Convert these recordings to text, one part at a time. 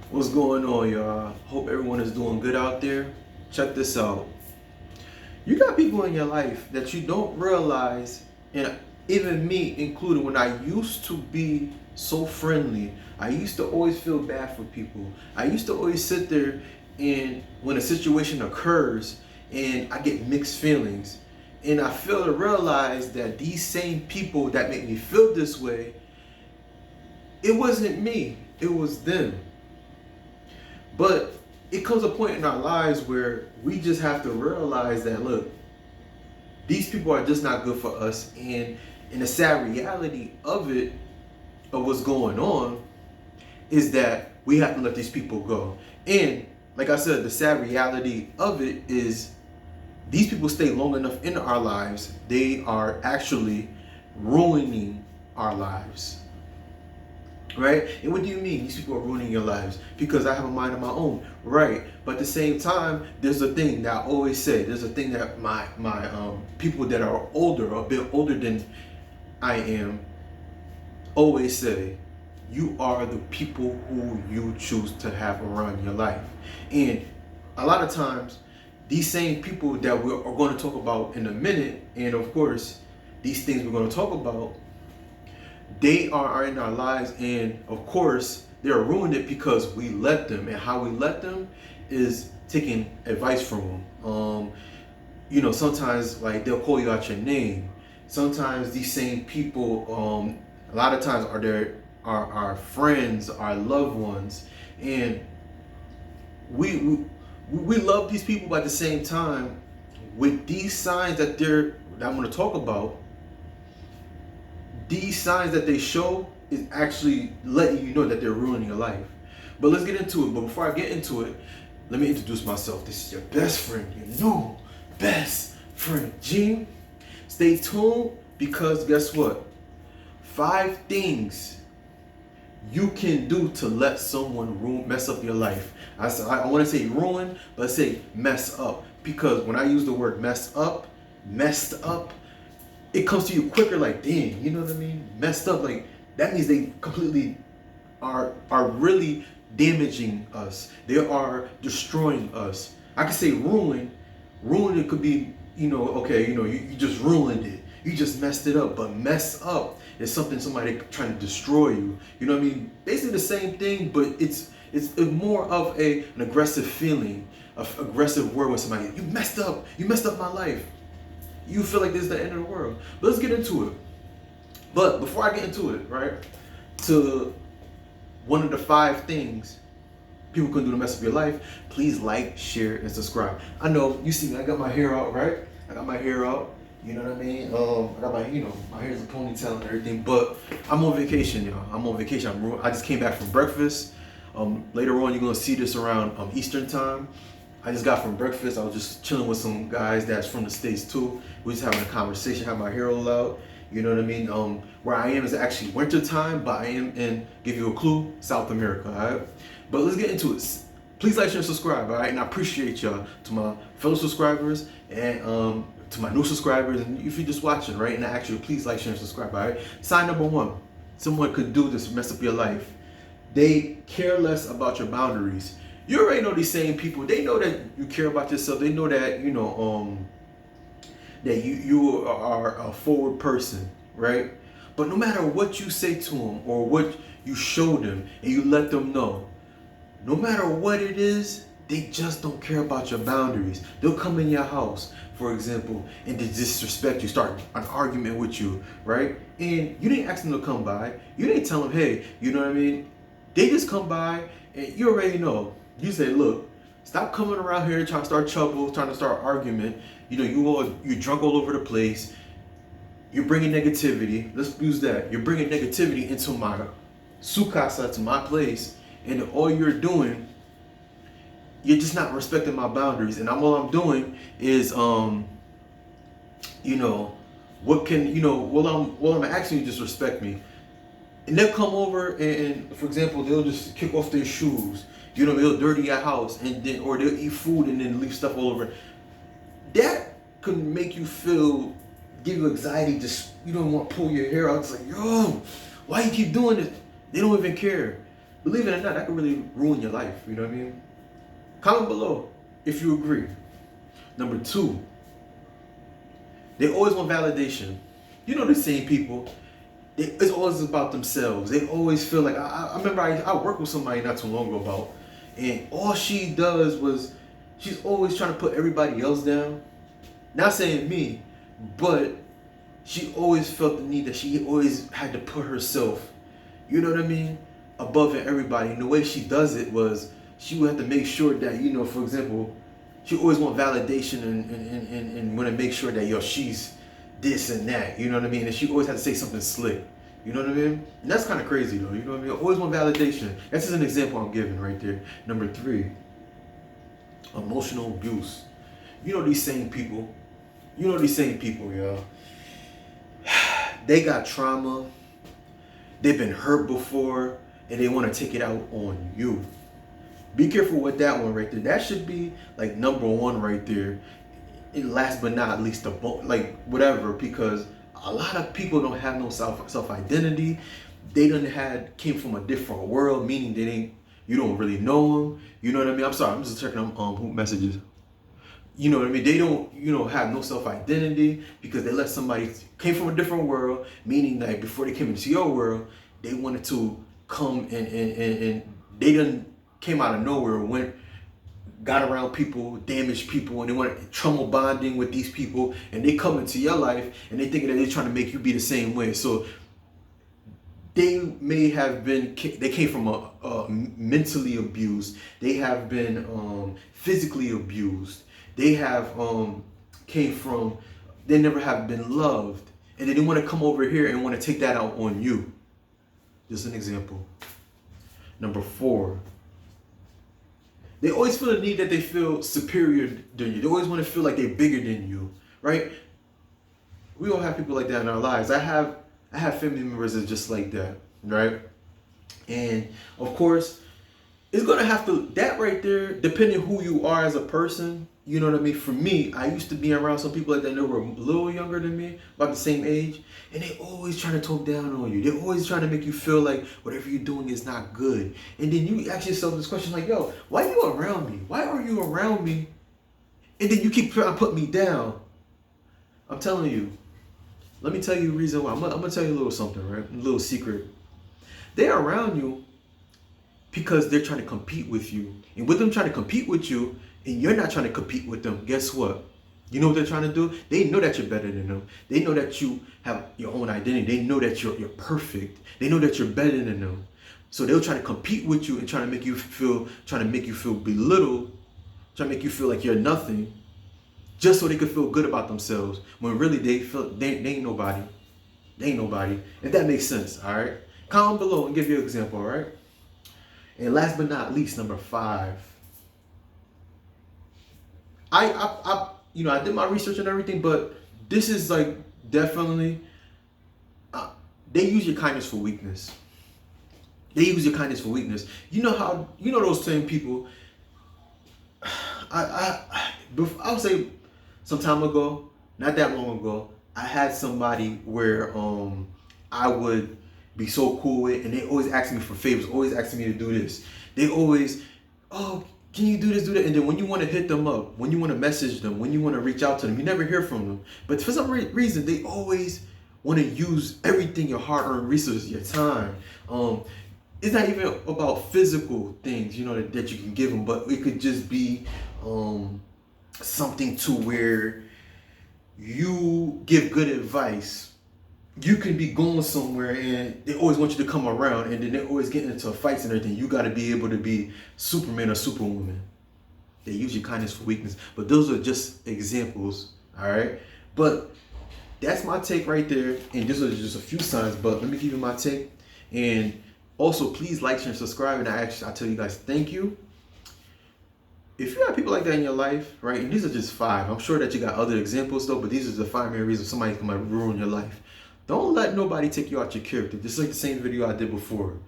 What's going on, y'all? Hope everyone is doing good out there. Check this out. You got people in your life that you don't realize, and even me included, when I used to be so friendly, I used to always feel bad for people. I used to always sit there and when a situation occurs and I get mixed feelings. And I fail to realize that these same people that make me feel this way, it wasn't me, it was them. But it comes a point in our lives where we just have to realize that, look, these people are just not good for us. And the sad reality of it, of what's going on, is that we have to let these people go. And like I said, the sad reality of it is these people stay long enough in our lives, they are actually ruining our lives. Right? And what do you mean these people are ruining your lives? Because I have a mind of my own. Right. But at the same time, there's a thing that I always say. There's a thing that my people that are older, a bit older than I am, always say. You are the people who you choose to have around your life. And a lot of times, these same people that we're going to talk about in a minute, and of course, these things we're going to talk about, they are in our lives, and of course they're ruined it because we let them. And how we let them is taking advice from them. Sometimes like they'll call you out your name. Sometimes these same people, a lot of times are our friends, our loved ones, and we love these people, but at the same time, with these signs that I'm going to talk about, these signs that they show is actually letting you know that they're ruining your life. But let's get into it. But before I get into it, let me introduce myself. This is your best friend, your new best friend, Gene. Stay tuned because guess what? 5 things you can do to let someone mess up your life. I want to say ruin, but let's say mess up. Because when I use the word messed up, it comes to you quicker, like, damn, you know what I mean? Messed up, like, that means they completely are really damaging us. They are destroying us. I could say ruin. Ruin, it could be, okay, you just ruined it. You just messed it up. But mess up is somebody trying to destroy you. You know what I mean? Basically the same thing, but it's more of an aggressive feeling, an aggressive word with somebody. You messed up my life. You feel like this is the end of the world. But let's get into it. But before I get into it, right, to one of the 5 things people can do to mess up your life, please like, share, and subscribe. I know, you see me, I got my hair out, right? I got my hair out, you know what I mean? I got my hair's a ponytail and everything, but I'm on vacation, y'all. I'm on vacation. I just came back from breakfast. Later on, you're gonna see this around Eastern time. I just got from breakfast. I was just chilling with some guys that's from the States too. We just having a conversation, have my hair all out. You know what I mean? Where I am is actually winter time, but I am in, give you a clue, South America, all right? But let's get into it. Please like, share, and subscribe, all right? And I appreciate y'all, to my fellow subscribers and to my new subscribers. And if you're just watching, right, and actually, please like, share, and subscribe, all right? Sign number 1, someone could do this to mess up your life. They care less about your boundaries. You already know these same people. They know that you care about yourself. They know that that you are a forward person, right? But no matter what you say to them or what you show them, and you let them know, no matter what it is, they just don't care about your boundaries. They'll come in your house, for example, and they disrespect you, start an argument with you, right? And you didn't ask them to come by. You didn't tell them, hey, you know what I mean? They just come by, and you already know. You say, look, stop coming around here trying to start trouble, trying to start argument. You're drunk all over the place. You're bringing negativity. Let's use that. You're bringing negativity into my su casa, to my place, and all you're doing, you're just not respecting my boundaries. And all I'm doing is, what I'm asking you, just respect me. And they'll come over and, for example, they'll just kick off their shoes. They'll dirty your house, or they'll eat food and then leave stuff all over. That could make you give you anxiety. You don't want to pull your hair out. It's like, yo, why you keep doing this? They don't even care. believe it or not, that could really ruin your life. You know what I mean? Comment below if you agree. Number two, they always want validation. You know the same people. It's always about themselves. They always feel like I remember I worked with somebody not too long ago about, and all she does was she's always trying to put everybody else down. Not saying me, but she always felt the need that she always had to put herself, you know what I mean, above everybody. And the way she does it was she would have to make sure that, you know, for example, she always want validation and want to make sure that, yo, she's this and that, you know what I mean? And she always had to say something slick, you know what I mean? And that's kind of crazy though, you know what I mean? Always want validation. That's just an example I'm giving right there. Number three, emotional abuse. You know these same people, y'all. They got trauma, they've been hurt before, and they want to take it out on you. Be careful with that one right there. That should be like number one right there. And last but not least, like whatever, because a lot of people don't have no self identity. They came from a different world, meaning you don't really know them. You know what I mean? I'm sorry, I'm just checking who messages. You know what I mean? They don't, have no self-identity because they let somebody came from a different world, meaning that before they came into your world, they wanted to come and they done came out of nowhere, got around people, damaged people, and they want trauma bonding with these people, and they come into your life and they thinking that they're trying to make you be the same way. So they may have been, they came from a mentally abused, they have been physically abused. They have they never have been loved, and they didn't want to come over here and want to take that out on you. Just an example. Number four, they always feel the need that they feel superior than you. They always want to feel like they're bigger than you, right? We all have people like that in our lives. I have family members that are just like that, right? And of course, it's gonna have to, that right there, depending who you are as a person, you know what I mean? For me, I used to be around some people like that were a little younger than me, about the same age, and they always trying to talk down on you. They're always trying to make you feel like whatever you're doing is not good. And then you ask yourself this question like, yo, why are you around me? Why are you around me? And then you keep trying to put me down. I'm telling you, let me tell you the reason why. I'm gonna tell you a little something, right? A little secret. They're around you because they're trying to compete with you. And with them trying to compete with you, and you're not trying to compete with them, guess what? You know what they're trying to do? They know that you're better than them. They know that you have your own identity. They know that you're perfect. They know that you're better than them. So they'll try to compete with you and trying to make you feel belittled, trying to make you feel like you're nothing, just so they could feel good about themselves. When really they ain't nobody. They ain't nobody. If that makes sense, all right? Comment below and give you an example, all right? And last but not least, number five. I did my research and everything, but this is like definitely, they use your kindness for weakness. They use your kindness for weakness. You know those same people. I would say some time ago, not that long ago, I had somebody where I would be so cool with, and they always asking me for favors, always asking me to do this. They always, oh, can you do this, do that? And then when you want to hit them up, when you want to message them, when you want to reach out to them, you never hear from them. But for some reason, they always want to use everything, your hard-earned resources, your time. It's not even about physical things, that you can give them, but it could just be something to where you give good advice. You can be going somewhere and they always want you to come around, and then they're always getting into fights and everything. You got to be able to be Superman or Superwoman. They use your kindness for weakness. But those are just examples, all right? But that's my take right there. And this was just a few signs, but let me give you my take. And also, please like, share, and subscribe. And I tell you guys, thank you. If you have people like that in your life, right, and these are just 5. I'm sure that you got other examples, though, but these are the 5 main reasons somebody can ruin your life. Don't let nobody take you out your character. Just like the same video I did before.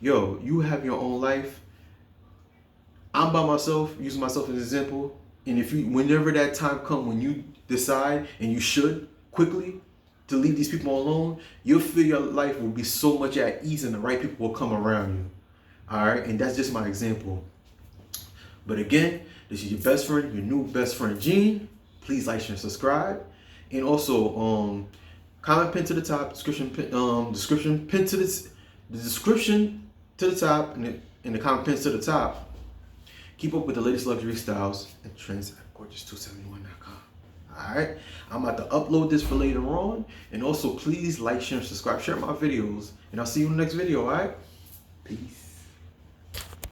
Yo, you have your own life. I'm by myself, using myself as an example. And whenever that time comes, when you decide, and you should quickly, to leave these people alone, you'll feel your life will be so much at ease and the right people will come around you. All right, and that's just my example. But again, this is your best friend, your new best friend, Gene. Please like, share, and subscribe. And also, comment pin to the top, description pin to the description to the top, and the comment pins to the top. Keep up with the latest luxury styles and trends at gorgeous271.com. All right, I'm about to upload this for later on. And also, please like, share, and subscribe. Share my videos, and I'll see you in the next video. All right, peace.